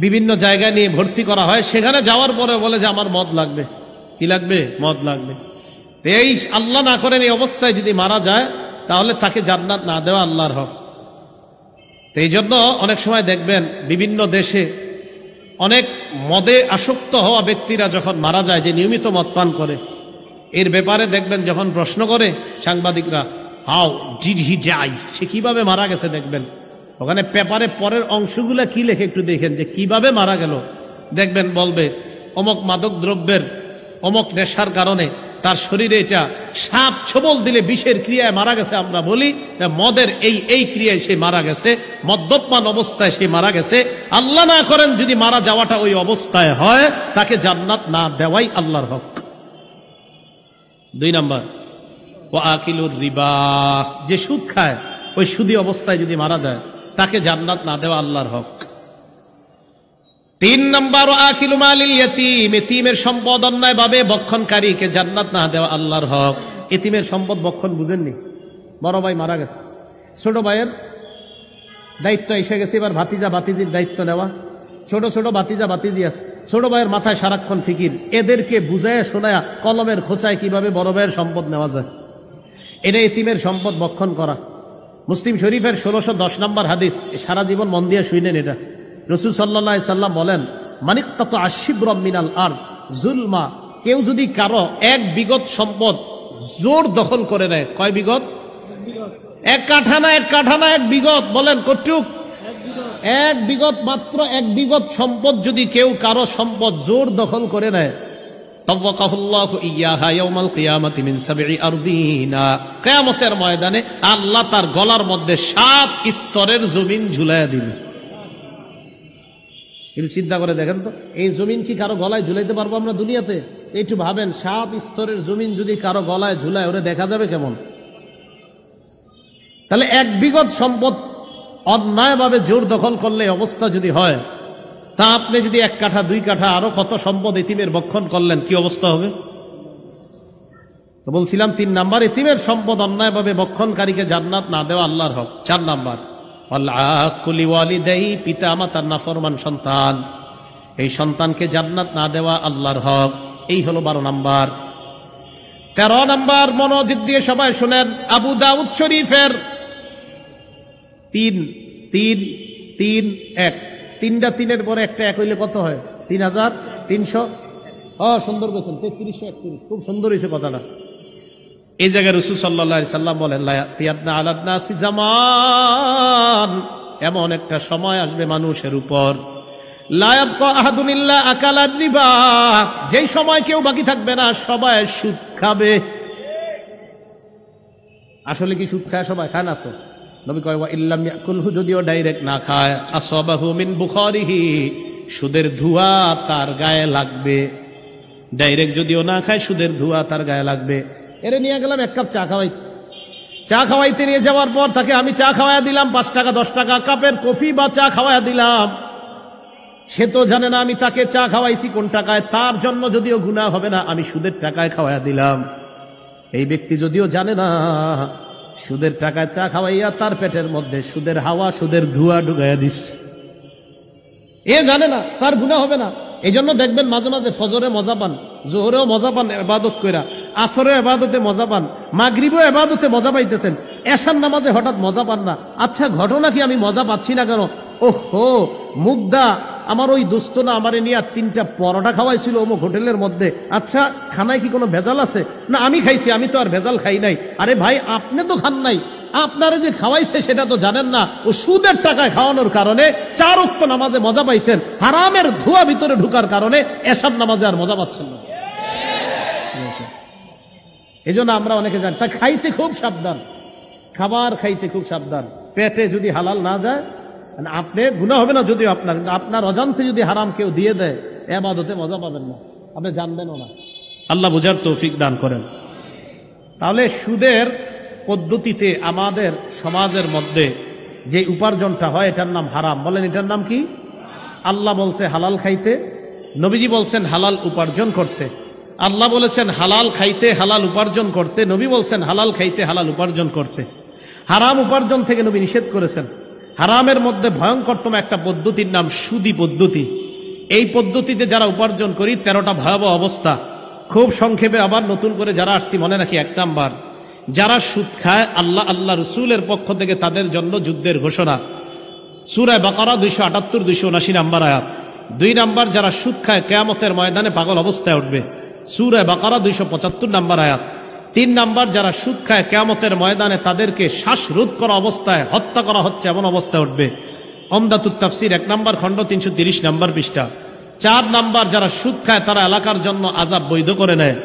বিভিন্ন জায়গায় নিয়ে ভর্তি করা হয়। সেখানে যাওয়ার পরে বলে যে আমার মদ লাগবে। কি লাগবে? মদ লাগবে। এই আল্লাহ না করেন এই অবস্থায় যদি মারা যায়, তাহলে তাকে জান্নাত না দেওয়া আল্লাহর হক। এই জন্য অনেক সময় দেখবেন বিভিন্ন দেশে অনেক মদে আসক্ত হওয়া ব্যক্তিরা যখন মারা যায়, যে নিয়মিত মদ পান করে, এর ব্যাপারে দেখবেন যখন প্রশ্ন করে সাংবাদিকরা, হাউ ডিড হি ডাই, সে কিভাবে মারা গেছে, দেখবেন ওখানে পেপারে পরের অংশগুলা কি লেখে একটু দেখেন যে কিভাবে মারা গেল। দেখবেন বলবে অমক মাদক দ্রব্যের অমক নেশার কারণে তার শরীরে এটা সাপ ছবল দিলে বিষের ক্রিয়ায় মারা গেছে। আমরা বলি মদের এই ক্রিয়ায় সে মারা গেছে, মদ্যপান অবস্থায় সে মারা গেছে। আল্লাহ না করেন যদি মারা যাওয়াটা ওই অবস্থায় হয়, তাকে জান্নাত না দেওয়াই আল্লাহর হক। 2 নাম্বার, ওয়া আকিলুর রিবা, যে সুদ খায় ওই সুদী অবস্থায় যদি মারা যায়, তাকে জান্নাত না দেওয়া আল্লাহর হক। 3 নাম্বার, ওয়া আকিলু মালিল ইয়াতীম, এতিমের সম্পদ অন্যায় ভাবে বক্ষণকারীকে জান্নাত না দেওয়া আল্লাহর হক। এতিমের সম্পদ বক্ষণ বুঝেননি? বড় ভাই মারা গেছে, ছোট ভাইয়ের দায়িত্ব এসে গেছে, এবার ভাতিজা ভাতিজির দায়িত্ব নেওয়া। ছোট ছোট ভাতিজা ভাতিজি আছে, ছোট ভাইয়ের মাথায় সারাক্ষণ ফিকির, এদেরকে বুঝায় শোনায় কলমের খোঁচায় কিভাবে বড় ভাইয়ের সম্পদ নেওয়া যায়। এটা এতিমের সম্পদ ভক্ষণ করা। মুসলিম শরীফের 1610 নম্বর হাদিস, সারা জীবন মন দিয়ে শুনেন এটা। রাসূল সাল্লাল্লাহু আলাইহি সাল্লাম বলেন, মানিকতাতা আশিবরাম মিনাল আরদ যুলমা, কেউ যদি কারো এক বিগত সম্পদ জোর দখল করে নেয়। কয় বিগত? এক কাঠা না, এক কাঠা না, এক বিগত। বলেন কতটুক? এক বিগত, মাত্র এক বিগত সম্পদ যদি কেউ কারো সম্পদ জোর দখল করে নেয়, তাওয়াকাহুল্লাহু ইয়াহা ইয়াউমাল কিয়ামাতি মিন সাবঈ আরদিনা, কিয়ামতের ময়দানে আল্লাহ তার গলার মধ্যে 7 স্তরের জমিন ঝুলাইয়া দিবে। একটু চিন্তা করে দেখেন তো, এই জমিন কি কারো গলায় ঝুলাইতে পারবো আমরা দুনিয়াতে? একটু ভাবেন, 7 স্তরের জমিন যদি কারো গলায় ঝুলায়, ওরে দেখা যাবে কেমন? তাহলে এক বিগত সম্পদ অন্যায়ভাবে জোর দখল করলে অবস্থা যদি হয়, তা আপনি যদি 1 কাঠা 2 কাঠা আরো কত সম্পদ এতিমের ভক্ষণ করলেন, কি অবস্থা হবে? তো বলছিলাম 3 নাম্বার, এতিমের সম্পদ অন্যায়ভাবে ভক্ষণকারীকে জান্নাত না দেওয়া আল্লাহর হক। 4 নাম্বার, আল-আকুলি ওয়ালিদাই, পিতা মাতার নাফরমান সন্তান, এই সন্তানকে জান্নাত না দেওয়া আল্লাহর হক। এই হলো 12 নাম্বার। 13 নাম্বার, মনোযোগ দিয়ে সবাই শুনেন, আবু দাউদ শরীফের 3-3-3-1, 3টা 3-এর পরে একটা 1 হইলে কত হয়? 3300। সুন্দর বলছেন, 3331। খুব সুন্দর হয়েছে কথাটা। এই জায়গায় রাসূল সাল্লাল্লাহু আলাইহি সাল্লাম বলেন, লা ইয়াতিয়ানা আলান নাসি জামান, এমন একটা সময় আসবে মানুষের উপর, লা ইয়াবকা আহাদুন ইল্লা আকালান রিবা, যেই সময় কেউ বাকি থাকবে না, সবাই সুদ খাবে। আসলে কি সুদ খায় সবাই? খায় না তো। নবী কয়, ওয়া ইল্লাম ইয়াকুলহু, যদিও ডাইরেক্ট না খায়, আসাবাহু মিন বুখারিহি, সুদের ধোঁয়া তার গায়ে লাগবে। ডাইরেক্ট যদিও না খায়, সুদের ধোঁয়া তার গায়ে লাগবে। এরে নিয়ে গেলাম 1 কাপ চা খাওয়াইতে। চা খাওয়াইতে নিয়ে যাওয়ার পর তাকে আমি চা খাওয়াইয়া দিলাম 5 টাকা 10 টাকা কাপের কফি বা চা খাওয়াইয়া দিলাম। সে তো জানে না আমি তাকে চা খাওয়াইছি কোন টাকায়, তার জন্য যদিও গুনাহ হবে না, আমি সুদের টাকায় খাওয়াইয়া দিলাম। এই ব্যক্তি যদিও জানে না, সুদের টাকায় চা খাওয়াইয়া তার পেটের মধ্যে সুদের হাওয়া, সুদের ধোঁয়া ঢুকাইয়া দিচ্ছে। এ জানে না, তার গুনাহ হবে না। এই জন্য দেখবেন মাঝে মাঝে ফজরে মজা পান, জোহরেও মজা পান ইবাদত কইরা, আসরে ইবাদতে মজা পান, মাগরিবেও ইবাদতে মজা পাইতেছেন, এশার নামাজে হঠাৎ মজা পান না। আচ্ছা, ঘটনা কি আমি মজা পাচ্ছি না কেন? ওহো, মুগ্ধা আমার ওই দোস্ত না আমারে নিয়ে 3টা পরোটা খাওয়াইছিল অমুক হোটেলের মধ্যে। আচ্ছা, খানায় কি কোনো ভেজাল আছে? না, আমি খাইছি, আমি তো আর ভেজাল খাই নাই। আরে ভাই, আপনি তো খান নাই, আপনারে যে খাওয়াইছে সেটা তো জানেন না। ও সুদের টাকায় খাওয়ানোর কারণে 4 ওয়াক্ত নামাজে মজা পাইছেন, হারামের ধোঁয়া ভিতরে ঢুকার কারণে এশার নামাজে আর মজা পাচ্ছেন না। এই জন্য আমরা অনেকে জানি, তা খাইতে খুব সাবধান, খাবার খাইতে খুব সাবধান। পেটে যদি হালাল না যায়, আপনি গুনাহ হবে না যদিও আপনার অজান্তে যদি হারাম কেউ দিয়ে দেয়, ইবাদতে মজা পাবেন না, আপনি জানবেনও না। আল্লাহ বুঝার তৌফিক দান করেন। তাহলে সুদের পদ্ধতিতে আমাদের সমাজের মধ্যে যে উপার্জনটা হয়, এটার নাম হারাম। বলেন, এটার নাম কি? আল্লাহ বলছে হালাল খাইতে, নবীজি বলছেন হালাল উপার্জন করতে। আল্লাহ বলেছেন হালাল খাইতে, হালাল উপার্জন করতে। নবী বলছেন হালাল খাইতে, হালাল উপার্জন করতে। হারাম উপার্জন থেকে নবী নিষেধ করেছেন। হারামের মধ্যে ভয়ঙ্করতম একটা পদ্ধতির নাম সুদি পদ্ধতি। এই পদ্ধতিতে যারা উপার্জন করি, 13টা ভয়াবহ অবস্থা। খুব সংক্ষেপে আবার নতুন করে যারা আসছি মনে রাখি। 1 নাম্বার, যারা সুদ খায়, আল্লাহ রসুলের পক্ষ থেকে তাদের জন্য যুদ্ধের ঘোষণা, সূরা বাকারা 278-279 নাম্বার আয়াত। 2 নাম্বার, যারা সুদ খায় কিয়ামতের ময়দানে পাগল অবস্থায় উঠবে, সূরা বাকারা 275 নাম্বার আয়াত। 3 নাম্বার, যারা সুদ খায় কিয়ামতের ময়দানে তাদেরকে শ্বাসরোধ করা অবস্থায় হত্যা করা হচ্ছে, এমন অবস্থায় উঠবে, উমদাতুত তাফসীর 1 নাম্বার খণ্ড 330 নাম্বার পৃষ্ঠা। 4 নাম্বার, যারা সুদ খায় তারা এলাকার জন্য আযাব বৈধ করে নেয়,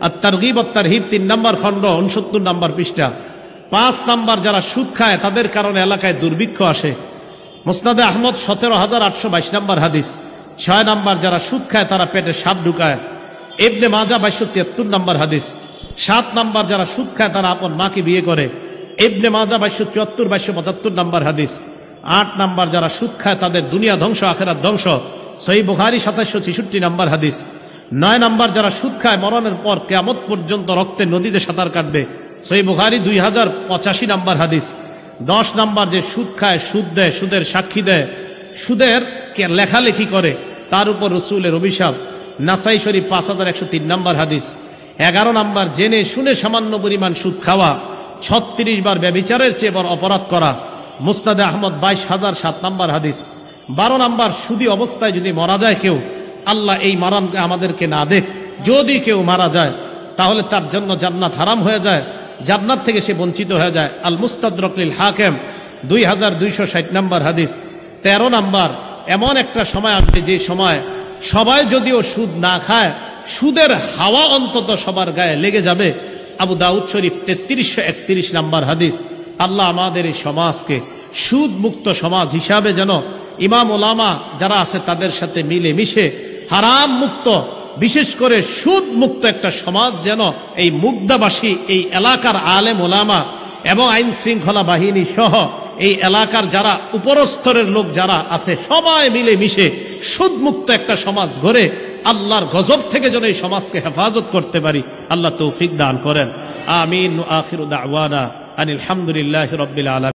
আত-তারগীব ওয়াত-তারহীব 3 নাম্বার খণ্ড 69 নাম্বার পৃষ্ঠা। 5 নাম্বার, যারা সুদ খায় তাদের কারণে এলাকায় দুর্ভিক্ষ আসে, মুসনাদে আহমদ 17822 নাম্বার হাদিস। 6 নাম্বার, যারা সুদ খায় তারা পেটে সাপ ঢুকায়, ইবনে মাজাহ 2273 নাম্বার হাদিস। 7 নাম্বার, যারা সুদ খায় তারা আপন মাকে বিয়ে করে, ইবনে মাজাহ 2274-2275 নাম্বার হাদিস। 8 নাম্বার, যারা সুদ খায় তাদের দুনিয়া ধ্বংস, আখিরাত ধ্বংস, সহিহ বুখারী 2766 নাম্বার হাদিস। 9 নাম্বার, যারা সুদ খায় মরণের পর কিয়ামত পর্যন্ত রক্তে নদীতে সাঁতার কাটবে, সহিহ বুখারী 2085 নাম্বার হাদিস। 10 নাম্বার, যে সুদ খায়, সুদ দেয়, সুদের সাক্ষী দেয়, সুদের লেখালেখি করে, তার উপর রাসূলের অভিশাপ, নাসাই শরীফ 5103 নাম্বার হাদিস। 11 নাম্বার, জেনে শুনে সামান্য পরিমাণ সুদ খাওয়া, 36 বার ব্যভিচারের চেয়ে বড় অপরাধ করা। মুসনাদে আহমদ 22,007 নম্বর হাদিস। 12 নম্বর, সুদী অবস্থায় যদি মারা যায় কেউ, আল্লাহ এই মারান আমাদেরকে না দেখ, যদি কেউ মারা যায় তাহলে তার জন্য জান্নাত হারাম হয়ে যায়, জান্নাত থেকে সে বঞ্চিত হয়ে যায়। আল মুস্তাদরাক লিল হাকিম 2260 নম্বর হাদিস। 13 নম্বর, এমন একটা সময় আসবে যে সময় সবাই যদিও সুদ না খায়, সুদের হাওয়া অন্তত সবার গায়ে লেগে যাবে। আবু দাউদ শরীফ 3331 নম্বর হাদিস। আল্লাহ আমাদের এই সমাজকে সুদ মুক্ত সমাজ হিসাবে যেন ইমাম ওলামা যারা আছে তাদের সাথে মিলে মিশে হারাম মুক্ত, বিশেষ করে সুদ মুক্ত একটা সমাজ যেন এই মুগদাবাসী, এই এলাকার আলেম ওলামা এবং আইন শৃঙ্খলা বাহিনী সহ এই এলাকার যারা উপরস্তরের লোক যারা আছে সবাই মিলে মিশে সুদ মুক্ত একটা সমাজ গড়ে আল্লাহর গজব থেকে যেন এই সমাজকে হেফাজত করতে পারি। আল্লাহ তৌফিক দান করেন। আমিন। আখিরু দাওয়ানা আনিল হামদুলিল্লাহি রাব্বিল আলামিন।